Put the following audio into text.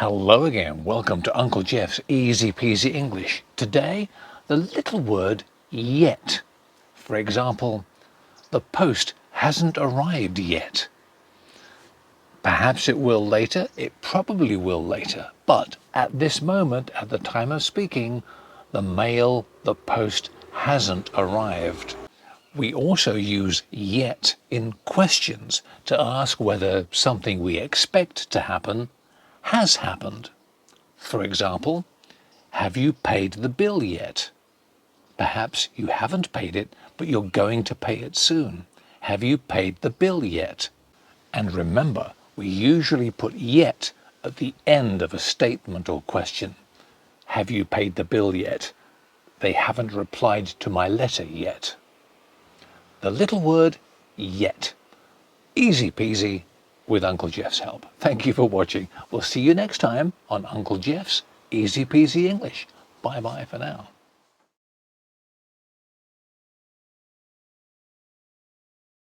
Hello again, welcome to Uncle Geoff's Easy Peasy English. Today, the little word yet. For example, the post hasn't arrived yet. Perhaps it will later, it probably will later, but at this moment, at the time of speaking, the post hasn't arrived. We also use yet in questions to ask whether something we expect to happen has happened. For example, have you paid the bill yet? Perhaps you haven't paid it, but you're going to pay it soon. Have you paid the bill yet? And remember, we usually put yet at the end of a statement or question. Have you paid the bill yet? They haven't replied to my letter yet. The little word yet. Easy peasy with Uncle Geoff's help. Thank you for watching. We'll see you next time on Uncle Geoff's Easy Peasy English. Bye-bye for now.